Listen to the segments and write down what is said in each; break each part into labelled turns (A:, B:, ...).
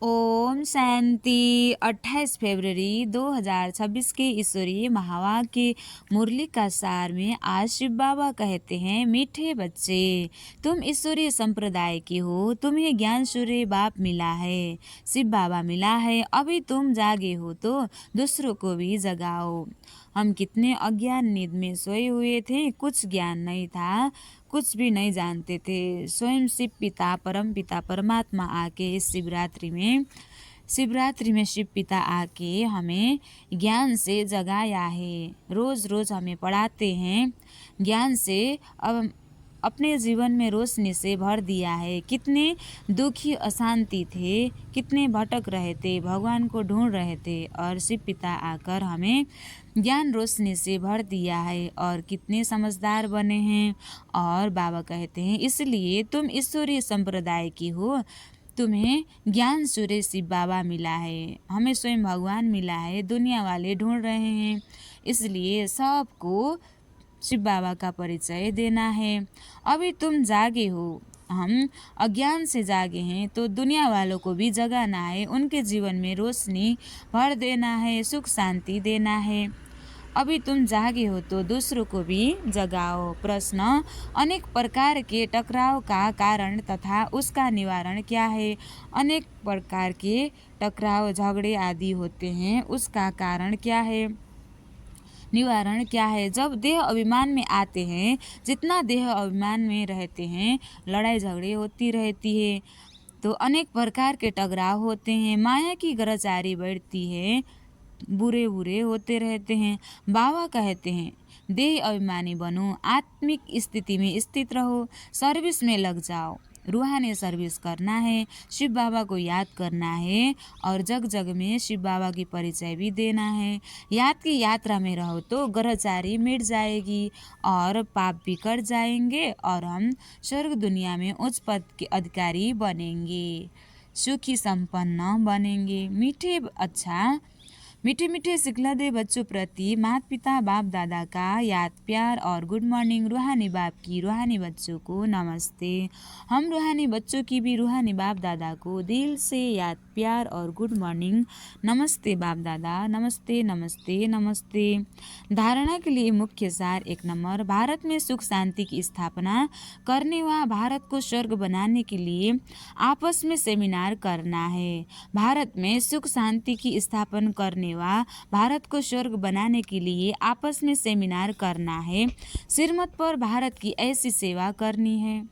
A: ओम शांति। 28 फरवरी 2026 के ईश्वरीय महावाक्य के मुरली का सार में आज शिव बाबा कहते हैं, मीठे बच्चे, तुम ईश्वरीय संप्रदाय के हो, तुम्हें ज्ञान सूर्य बाप मिला है, शिव बाबा मिला है। अभी तुम जागे हो तो दूसरों को भी जगाओ। हम कितने अज्ञान नींद में सोए हुए थे, कुछ ज्ञान नहीं था, कुछ भी नहीं जानते थे। स्वयं शिव पिता परम पिता परमात्मा आके इस शिवरात्रि में शिव पिता आके हमें ज्ञान से जगाया है। रोज़ रोज़ हमें पढ़ाते हैं, ज्ञान से अब अपने जीवन में रोशनी से भर दिया है। कितने दुखी अशांति थे, कितने भटक रहे थे, भगवान को ढूंढ रहे थे, और शिव पिता आकर हमें ज्ञान रोशनी से भर दिया है और कितने समझदार बने हैं। और बाबा कहते हैं, इसलिए तुम ईश्वरीय संप्रदाय की हो, तुम्हें ज्ञान सूर्य शिव बाबा मिला है, हमें स्वयं भगवान मिला है। दुनिया वाले ढूंढ रहे हैं, इसलिए सबको शिव बाबा का परिचय देना है। अभी तुम जागे हो, हम अज्ञान से जागे हैं, तो दुनिया वालों को भी जगाना है, उनके जीवन में रोशनी भर देना है, सुख शांति देना है। अभी तुम जागे हो तो दूसरों को भी जगाओ। प्रश्न, अनेक प्रकार के टकराव का कारण तथा उसका निवारण क्या है? अनेक प्रकार के टकराव झगड़े आदि होते हैं, उसका कारण क्या है, निवारण क्या है? जब देह अभिमान में आते हैं, जितना देह अभिमान में रहते हैं, लड़ाई झगड़े होती रहती है, तो अनेक प्रकार के टकराव होते हैं। माया की गरजारी बढ़ती है, बुरे बुरे होते रहते हैं। बाबा कहते हैं, देह अभिमानी बनो, आत्मिक स्थिति में स्थित रहो, सर्विस में लग जाओ। रूहानी सर्विस करना है, शिव बाबा को याद करना है और जग जग में शिव बाबा की परिचय भी देना है। याद की यात्रा में रहो तो ग्रहचारी मिट जाएगी और पाप भी कट जाएंगे और हम स्वर्ग दुनिया में उच्च पद के अधिकारी बनेंगे, सुखी संपन्न बनेंगे। मीठे मीठे सिखलादे बच्चों प्रति माता पिता बाप दादा का याद प्यार और गुड मॉर्निंग। रूहानी बाप की रूहानी बच्चों को नमस्ते। हम रूहानी बच्चों की भी रूहानी बाप दादा को दिल से याद प्यार और गुड मॉर्निंग। नमस्ते बाप दादा, नमस्ते नमस्ते नमस्ते। धारणा के लिए मुख्य सार 1 नंबर, भारत में सुख शांति की स्थापना करने व भारत को स्वर्ग बनाने के लिए आपस में सेमिनार करना है। भारत में सुख शांति की स्थापना करने व भारत को स्वर्ग बनाने के लिए आपस में सेमिनार करना है। श्रीमत पर भारत की ऐसी सेवा करनी है,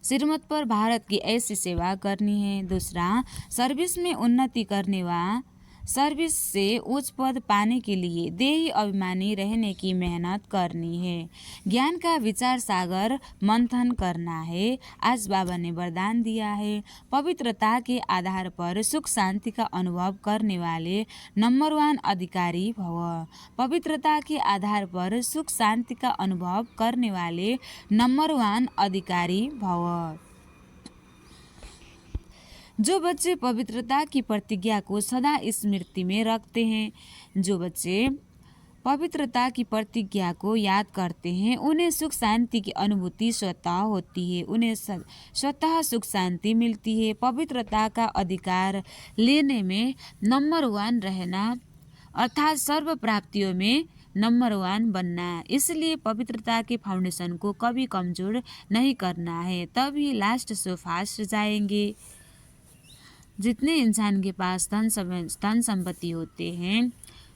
A: श्रीमत पर भारत की ऐसी सेवा करनी है। दूसरा, सर्विस में उन्नति करने व सर्विस से उच्च पद पाने के लिए देही अभिमानी रहने की मेहनत करनी है। ज्ञान का विचार सागर मंथन करना है। आज बाबा ने वरदान दिया है, पवित्रता के आधार पर सुख शांति का अनुभव करने वाले नंबर 1 अधिकारी भव। पवित्रता के आधार पर सुख शांति का अनुभव करने वाले नंबर 1 अधिकारी भव। जो बच्चे पवित्रता की प्रतिज्ञा को सदा स्मृति में रखते हैं, जो बच्चे पवित्रता की प्रतिज्ञा को याद करते हैं, उन्हें सुख शांति की अनुभूति स्वतः होती है, उन्हें स्वतः सुख शांति मिलती है। पवित्रता का अधिकार लेने में नंबर 1 रहना अर्थात सर्व प्राप्तियों में नंबर 1 बनना। इसलिए पवित्रता के फाउंडेशन को कभी कमजोर नहीं करना है, तभी लास्ट सो फास्ट जाएंगे। जितने इंसान के पास धन संपत्ति होते हैं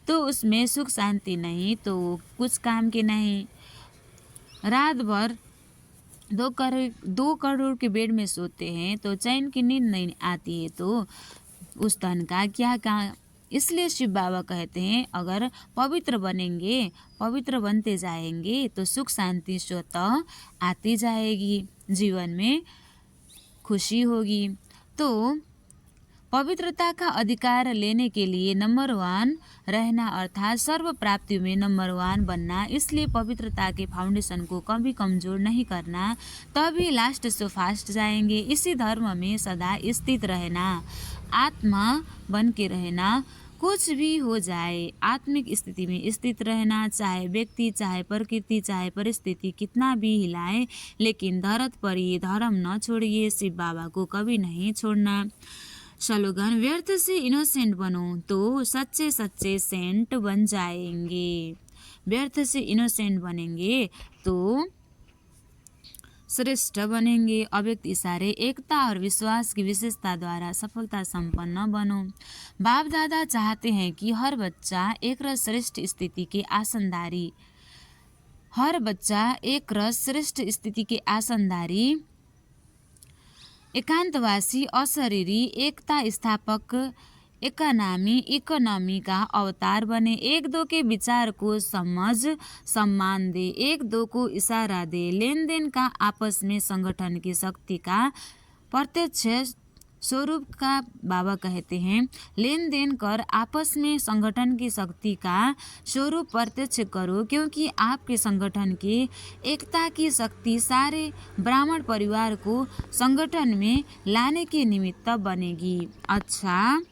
A: तो उसमें सुख शांति नहीं तो कुछ काम के नहीं। रात भर 2 करोड़ के बेड में सोते हैं तो चैन की नींद नहीं आती है, तो उस धन का क्या काम। इसलिए शिव बाबा कहते हैं, अगर पवित्र बनेंगे, पवित्र बनते जाएंगे तो सुख शांति स्वतः आती जाएगी, जीवन में खुशी होगी। तो पवित्रता का अधिकार लेने के लिए नंबर 1 रहना अर्थात सर्व प्राप्तियों में नंबर 1 बनना। इसलिए पवित्रता के फाउंडेशन को कभी कमजोर नहीं करना, तभी लास्ट सो फास्ट जाएंगे। इसी धर्म में सदा स्थित रहना, आत्मा बन के रहना, कुछ भी हो जाए आत्मिक स्थिति में स्थित रहना, चाहे व्यक्ति, चाहे प्रकृति, चाहे परिस्थिति कितना भी हिलाए, लेकिन धरत पर ये धर्म न छोड़िए, शिव बाबा को कभी नहीं छोड़ना। स्लोगन, व्यर्थ से इनोसेंट बनो तो सच्चे सच्चे सेंट बन जाएंगे। व्यर्थ से इनोसेंट बनेंगे तो श्रेष्ठ बनेंगे। अव्यक्त इशारे, एकता और विश्वास की विशेषता द्वारा सफलता संपन्न बनो। बाप दादा चाहते हैं कि हर बच्चा एक रस श्रेष्ठ स्थिति के आसनदारी एकांतवासी, अशरीरी, एकता स्थापक, इकोनॉमी का अवतार बने। एक दो के विचार को समझ सम्मान दे, एक दो को इशारा दे। लेन देन का आपस में संगठन की शक्ति का प्रत्यक्ष स्वरूप का बाबा कहते हैं। लेन देन कर आपस में संगठन की शक्ति का स्वरूप प्रत्यक्ष करो, क्योंकि आपके संगठन की एकता की शक्ति सारे ब्राह्मण परिवार को संगठन में लाने के निमित्त बनेगी। अच्छा,